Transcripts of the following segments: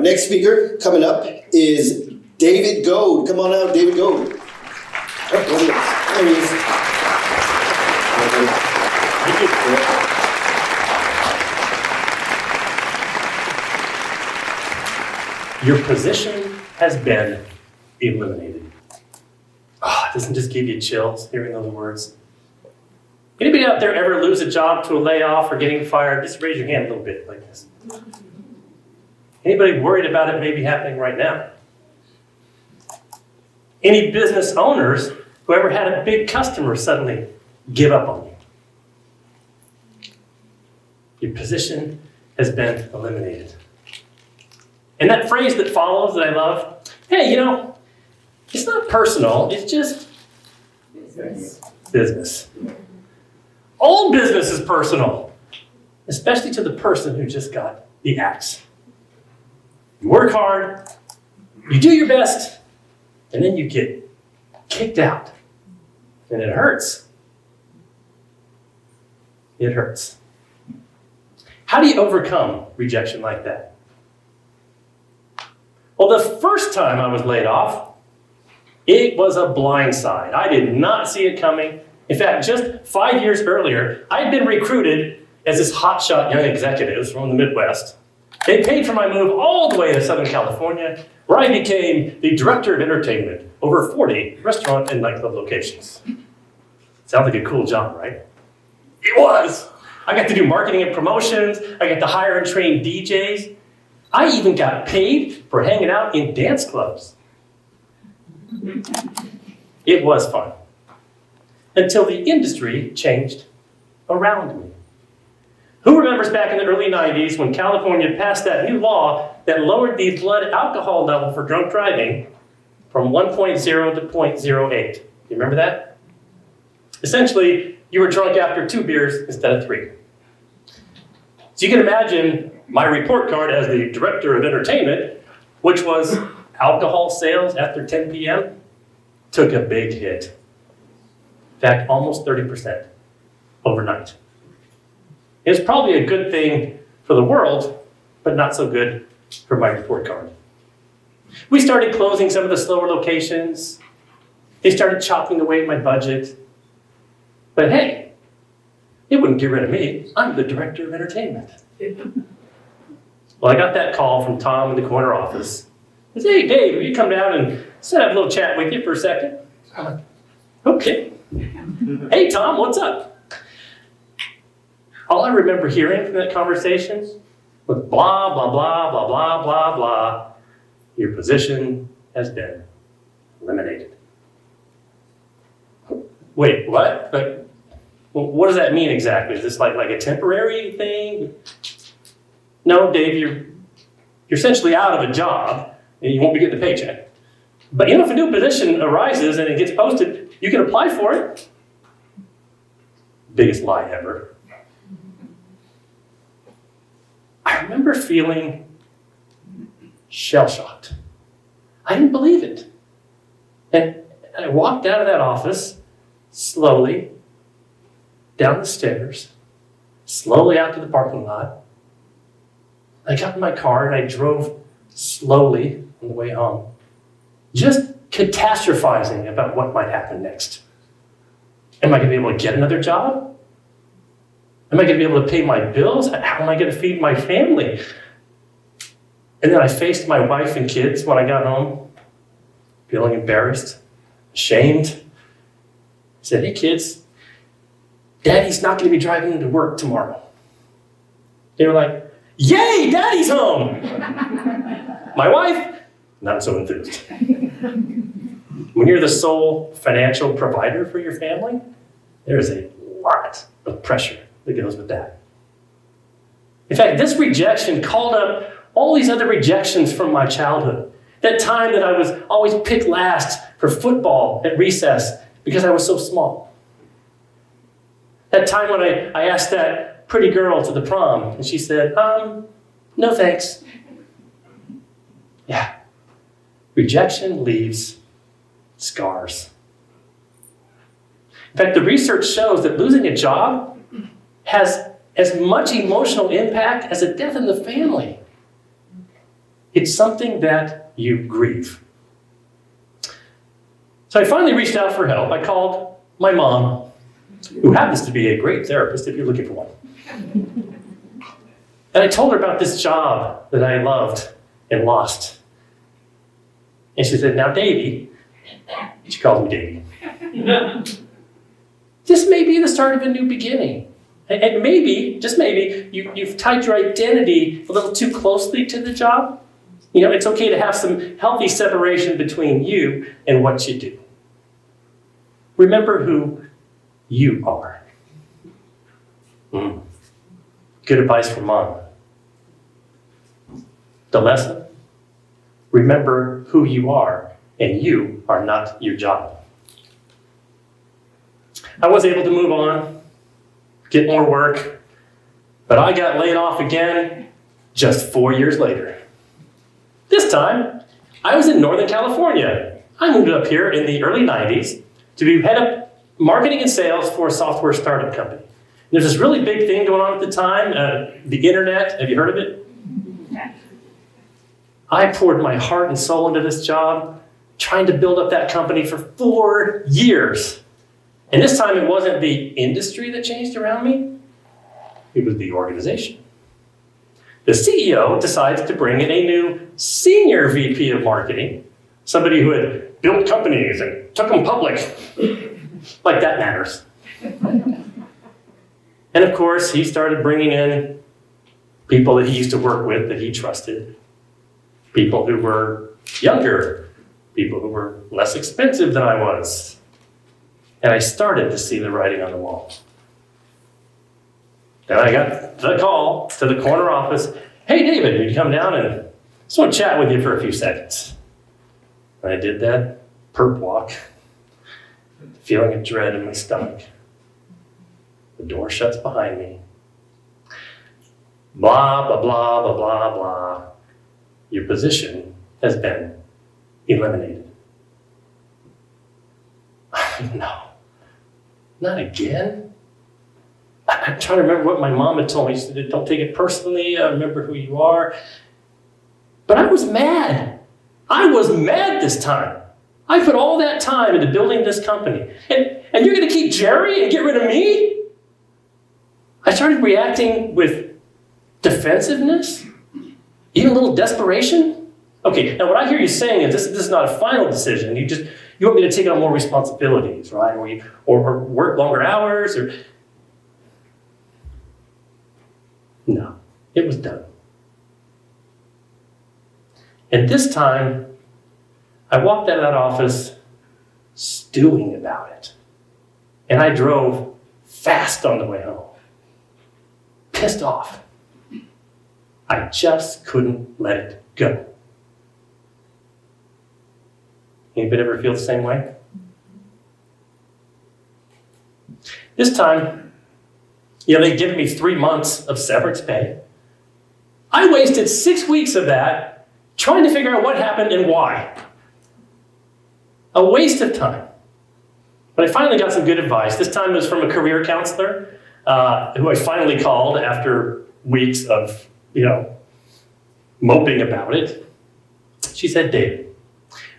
next speaker coming up is David Goad. Come on out, David Goad. Oh, there he is. Your position has been eliminated. It doesn't just give you chills hearing those words. Anybody out there ever lose a job to a layoff or getting fired? Just raise your hand a little bit like this. Anybody worried about it maybe happening right now? Any business owners who ever had a big customer suddenly give up on you? Your position has been eliminated. And that phrase that follows that I love, hey, it's not personal, it's just business. All business is personal, especially to the person who just got the axe. You work hard, you do your best, and then you get kicked out. And it hurts. It hurts. How do you overcome rejection like that? Well, the first time I was laid off, it was a blindside. I did not see it coming. In fact, just 5 years earlier, I'd been recruited as this hotshot young executive from the Midwest. They paid for my move all the way to Southern California, where I became the director of entertainment over 40 restaurant and nightclub locations. Sounds like a cool job, right? It was. I got to do marketing and promotions. I got to hire and train DJs. I even got paid for hanging out in dance clubs. It was fun. Until the industry changed around me. Who remembers back in the early 90s when California passed that new law that lowered the blood alcohol level for drunk driving from 1.0 to 0.08? You remember that? Essentially, you were drunk after 2 beers instead of 3. So you can imagine my report card as the director of entertainment, which was alcohol sales after 10 p.m., took a big hit. In fact, almost 30% overnight. It's probably a good thing for the world, but not so good for my report card. We started closing some of the slower locations. They started chopping away at my budget. But hey, it wouldn't get rid of me. I'm the director of entertainment. Well, I got that call from Tom in the corner office. He said, hey, Dave, will you come down and set up a little chat with you for a second? I'm like, okay. Hey, Tom, what's up? All I remember hearing from that conversation was blah, blah, blah, blah, blah, blah, blah. Your position has been eliminated. Wait, what? But what does that mean exactly? Is this like a temporary thing? No, Dave, you're essentially out of a job and you won't be getting the paycheck. But if a new position arises and it gets posted, you can apply for it. Biggest lie ever. I remember feeling shell-shocked. I didn't believe it. And I walked out of that office slowly down the stairs, slowly out to the parking lot. I got in my car and I drove slowly on the way home, just catastrophizing about what might happen next. Am I going to be able to get another job? Am I going to be able to pay my bills? How am I going to feed my family? And then I faced my wife and kids when I got home, feeling embarrassed, ashamed. I said, hey kids, Daddy's not going to be driving into work tomorrow. They were like, yay, Daddy's home. My wife, not so enthused. When you're the sole financial provider for your family, there's a lot of pressure that goes with that. In fact, this rejection called up all these other rejections from my childhood. That time that I was always picked last for football at recess because I was so small. That time when I asked that pretty girl to the prom and she said, no thanks. Yeah, rejection leaves scars. In fact, the research shows that losing a job has as much emotional impact as a death in the family. It's something that you grieve. So I finally reached out for help. I called my mom, who happens to be a great therapist if you're looking for one. And I told her about this job that I loved and lost. And she said, now, Davey, she calls me Davey. This may be the start of a new beginning. And maybe, just maybe, you've tied your identity a little too closely to the job. You know, it's okay to have some healthy separation between you and what you do. Remember who you are. Good advice from Mom. The lesson? Remember who you are, and you are not your job. I was able to move on, get more work, but I got laid off again just 4 years later. This time, I was in Northern California. I moved up here in the early 90s to be head of marketing and sales for a software startup company. There's this really big thing going on at the time, the internet. Have you heard of it? I poured my heart and soul into this job, trying to build up that company for 4 years. And this time it wasn't the industry that changed around me, it was the organization. The CEO decides to bring in a new senior VP of marketing, somebody who had built companies and took them public. Like that matters. And of course, he started bringing in people that he used to work with that he trusted, people who were younger, people who were less expensive than I was. And I started to see the writing on the wall. Then I got the call to the corner office. Hey, David, would you come down and just want to chat with you for a few seconds? And I did that perp walk, feeling a dread in my stomach. The door shuts behind me. Blah, blah, blah, blah, blah, blah. Your position has been eliminated. No, not again. I'm trying to remember what my mom had told me. She said, don't take it personally. Remember who you are. But I was mad. I was mad this time. I put all that time into building this company. And you're going to keep Jerry and get rid of me? I started reacting with defensiveness, even a little desperation. Okay, now what I hear you saying is this is not a final decision. You want me to take on more responsibilities, right? Or work longer hours, or... No, it was done. And this time, I walked out of that office stewing about it. And I drove fast on the way home. Pissed off. I just couldn't let it go. Anybody ever feel the same way? This time, they'd given me 3 months of severance pay. I wasted 6 weeks of that trying to figure out what happened and why. A waste of time. But I finally got some good advice. This time it was from a career counselor who I finally called after weeks of, moping about it. She said, David,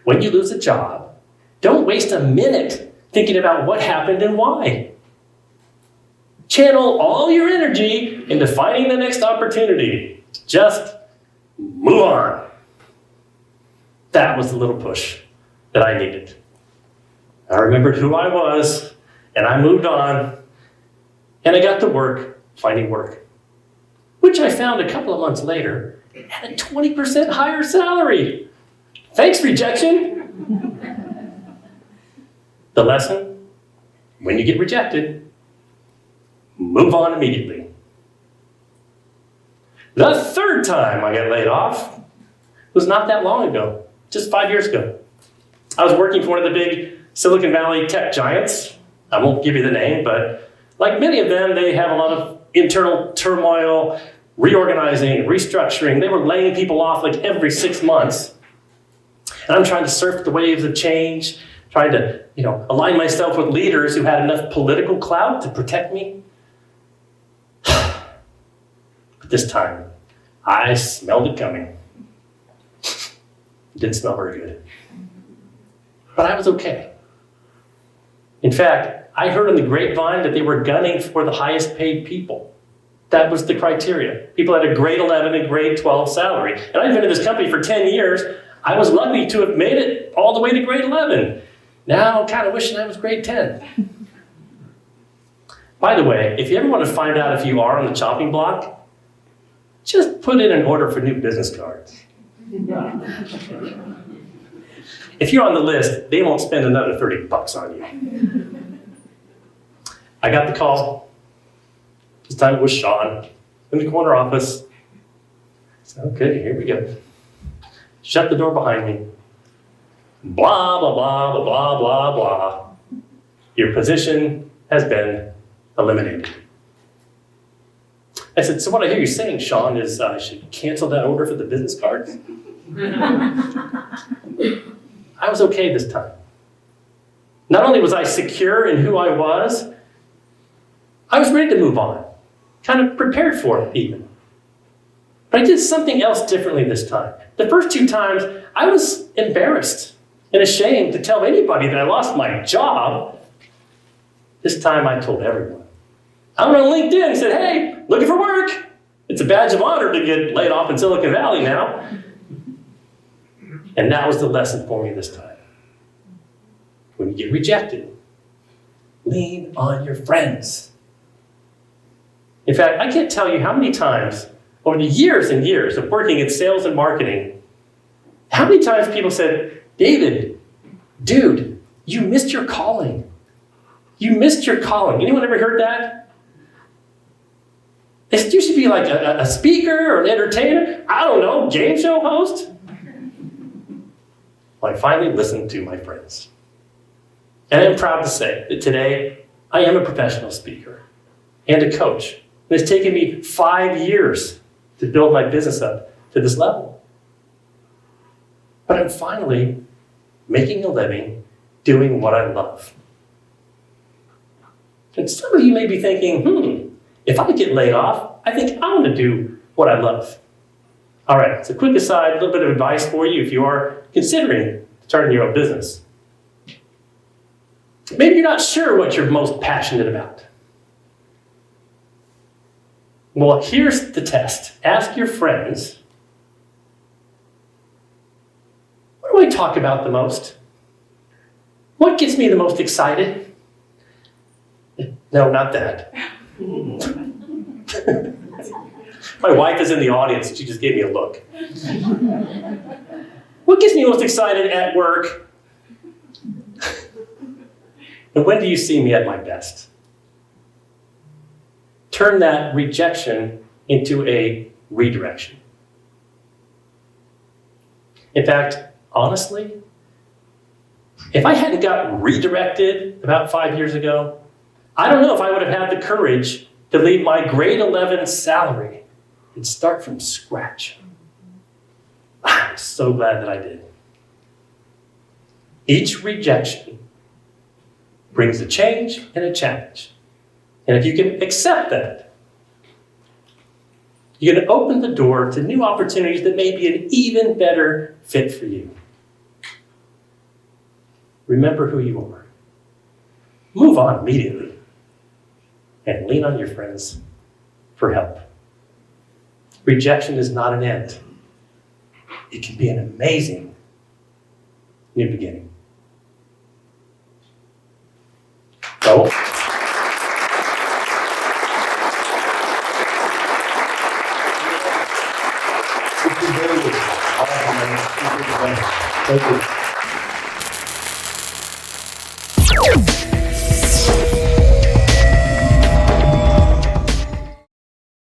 when you lose a job, don't waste a minute thinking about what happened and why. Channel all your energy into finding the next opportunity. Just move on. That was the little push that I needed. I remembered who I was, and I moved on, and I got to work finding work, which I found a couple of months later at a 20% higher salary. Thanks, rejection. The lesson, when you get rejected, move on immediately. The third time I got laid off was not that long ago, just 5 years ago. I was working for one of the big Silicon Valley tech giants. I won't give you the name, but like many of them, they have a lot of internal turmoil, reorganizing, restructuring. They were laying people off like every 6 months. And I'm trying to surf the waves of change, trying to, align myself with leaders who had enough political clout to protect me. But this time, I smelled it coming. It didn't smell very good. But I was okay. In fact, I heard on the grapevine that they were gunning for the highest paid people. That was the criteria. People had a grade 11 and grade 12 salary. And I've been in this company for 10 years. I was lucky to have made it all the way to grade 11. Now I'm kind of wishing I was grade 10. By the way, if you ever want to find out if you are on the chopping block, just put in an order for new business cards. If you're on the list, they won't spend another $30 on you. I got the call. This time it was Sean in the corner office. I said, okay, here we go. Shut the door behind me. Blah, blah, blah, blah, blah, blah, blah. Your position has been eliminated. I said, so what I hear you saying, Sean, is I should cancel that order for the business cards? I was okay this time. Not only was I secure in who I was ready to move on, kind of prepared for it even. But I did something else differently this time. The first 2 times, I was embarrassed and ashamed to tell anybody that I lost my job. This time I told everyone. I went on LinkedIn and said, hey, looking for work. It's a badge of honor to get laid off in Silicon Valley now. And that was the lesson for me this time. When you get rejected, lean on your friends. In fact, I can't tell you how many times over the years and years of working in sales and marketing, how many times people said, David, dude, you missed your calling. You missed your calling. Anyone ever heard that? They said you should be like a speaker or an entertainer. I don't know, game show host. Well, I finally listened to my friends. And I'm proud to say that today I am a professional speaker and a coach. And it's taken me 5 years to build my business up to this level. But I'm finally making a living doing what I love. And some of you may be thinking, if I get laid off, I think I want to do what I love. All right, so quick aside, a little bit of advice for you if you are considering starting your own business. Maybe you're not sure what you're most passionate about. Well, here's the test. Ask your friends, what do I talk about the most? What gets me the most excited? No, not that. My wife is in the audience. She just gave me a look. What gets me most excited at work? And when do you see me at my best? Turn that rejection into a redirection. In fact, honestly, if I hadn't got redirected about 5 years ago, I don't know if I would have had the courage to leave my grade 11 salary and start from scratch. I'm so glad that I did. Each rejection brings a change and a challenge. And if you can accept that, you're going to open the door to new opportunities that may be an even better fit for you. Remember who you are. Move on immediately. And lean on your friends for help. Rejection is not an end. It can be an amazing new beginning. So, thank you.